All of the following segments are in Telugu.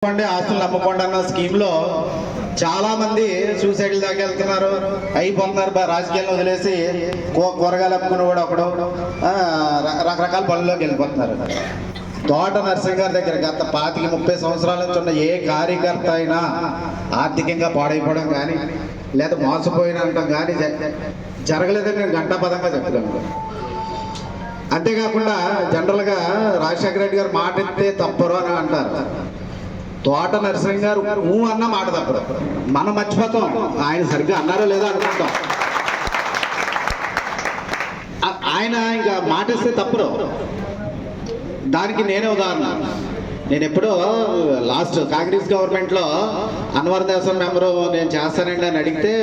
ఆస్తులు అమ్మకుండా అన్న స్కీమ్ లో చాలా మంది సూసైడ్ల దాకా వెళ్తున్నారు, అయిపోతున్నారు. రాజకీయాల్లో వదిలేసి కూరగాయలు అమ్ముకుని కూడా ఒకడు రకరకాల పనుల్లోకి వెళ్ళిపోతున్నారు. తోట నరసింహ గారి దగ్గర గత 25-30 సంవత్సరాల నుంచి ఉన్న ఏ కార్యకర్త అయినా ఆర్థికంగా పాడైపోవడం కానీ లేదా మోసపోయినంటాం కానీ జరగలేదని నేను ఘంటాపదంగా చెప్పగలను. అంతేకాకుండా జనరల్గా రాజశేఖర రెడ్డి గారు మాట ఎత్తే తప్పరు అని అంటారు. తోట నరసింహ గారు అన్న మాట తప్పరు. మనం మర్చిపోతాం, ఆయన సరిగ్గా అన్నారో లేదో అనుకుంటాం. ఆయన ఇంకా మాట ఇస్తే తప్పరు. దానికి నేనే ఉదాహరణ. నేను ఎప్పుడో లాస్ట్ కాంగ్రెస్ గవర్నమెంట్లో అన్వర్ దేశం మెంబరు నేను చేస్తానండి అని అడిగితే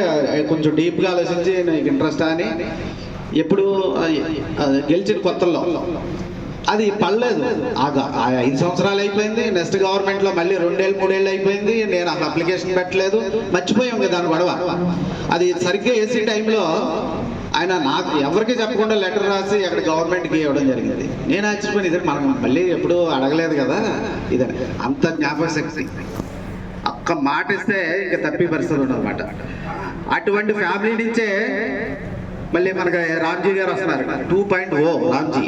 కొంచెం డీప్గా ఆలోచించి నాకు ఇంట్రెస్ట్ అని ఎప్పుడు గెలిచిన కొత్తల్లో అది పడలేదు. 5 సంవత్సరాలు అయిపోయింది. నెక్స్ట్ గవర్నమెంట్లో మళ్ళీ 2-3 ఏళ్ళు అయిపోయింది. నేను అసలు అప్లికేషన్ పెట్టలేదు, మర్చిపోయాం కదా దాని గొడవ. అది సరిగ్గా వేసే టైంలో ఆయన నాకు ఎవరికి చెప్పకుండా లెటర్ రాసి అక్కడ గవర్నమెంట్కి ఇవ్వడం జరిగింది. నేను ఆశ్చర్యపోయిన, ఇది మనం మళ్ళీ ఎప్పుడు అడగలేదు కదా ఇదని. అంత జ్ఞాపక శక్తి, ఒక్క మాట ఇస్తే ఇంకా తప్పి పరిస్థితి ఉన్నమాట. అటువంటి ఫ్యామిలీ నుంచే మళ్ళీ మనకి రామ్జీ గారు వస్తున్నారు. 2.0 రామ్జీ.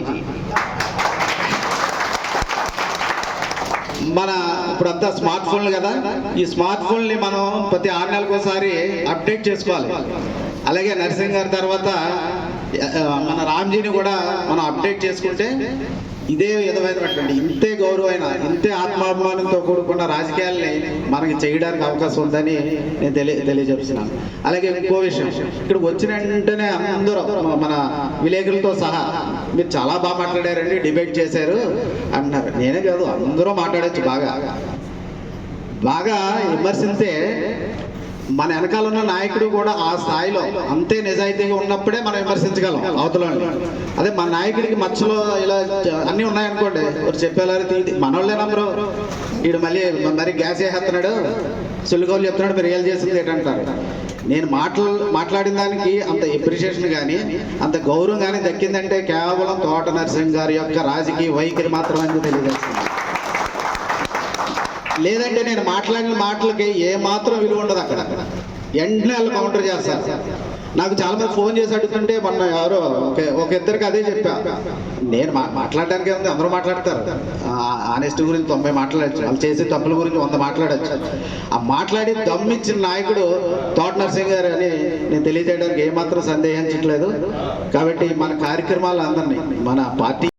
మన ఇప్పుడంతా స్మార్ట్ ఫోన్లు కదా, ఈ స్మార్ట్ ఫోన్ని మనం ప్రతి 6 నెలలకు ఒకసారి అప్డేట్ చేసుకోవాలి. అలాగే నరసింహ గారి తర్వాత మన రామ్జీని కూడా మనం అప్డేట్ చేసుకుంటే ఇదే విధమైనటువంటి ఇంతే గౌరవమైన ఇంతే ఆత్మాభిమానంతో కూడుకున్న రాజకీయాల్ని మనకి చేయడానికి అవకాశం ఉందని నేను తెలియజేస్తున్నాను. అలాగే ఇంకో విషయం, ఇక్కడ వచ్చిన వెంటనే అందరూ మన విలేకరులతో సహా మీరు చాలా బాగా మాట్లాడారండి, డిబేట్ చేశారు అన్నారు. నేనే కాదు, అందరూ మాట్లాడచ్చు. బాగా విమర్శిస్తే మన వెనకాల ఉన్న నాయకుడు కూడా ఆ స్థాయిలో అంతే నిజాయితీగా ఉన్నప్పుడే మనం విమర్శించగలం అవతలని. అదే మన నాయకుడికి మచ్చలో ఇలా అన్నీ ఉన్నాయనుకోండి, చెప్పేలారు మనోళ్ళే నమ్మరు. వీడు మళ్ళీ గ్యాస్ వేసేస్తున్నాడు, సులుగోలు చెప్తున్నాడు, మీరు రియల్ చేసింది ఏంటంటారు. నేను మాట్లాడిన దానికి అంత ఎప్రిషియేషన్ కానీ అంత గౌరవం కానీ దక్కిందంటే కేవలం తోట నరసింహ గారి యొక్క రాజకీయ వైఖరి మాత్రమే తెలియజేస్తుంది. లేదంటే నేను మాట్లాడిన మాటలకి ఏ మాత్రం విలువ ఉండదు. అక్కడ వెంటనే వాళ్ళు కౌంటర్ చేస్తారు. నాకు చాలా మంది ఫోన్ చేసి అడుగుతుంటే మొన్న ఎవరో ఒక ఇద్దరికి అదే చెప్పా. నేను మాట్లాడడానికి ఉంది, అందరూ మాట్లాడతారు. ఆనెస్ట్ గురించి 90 మాట్లాడచ్చు, వాళ్ళు చేసే తప్పుల గురించి 100 మాట్లాడచ్చు. ఆ మాట్లాడి దమ్మిచ్చిన నాయకుడు తోట నరసింహ గారు అని నేను తెలియజేయడానికి ఏమాత్రం సందేహించట్లేదు. కాబట్టి మన కార్యక్రమాలు అందరినీ మన పార్టీ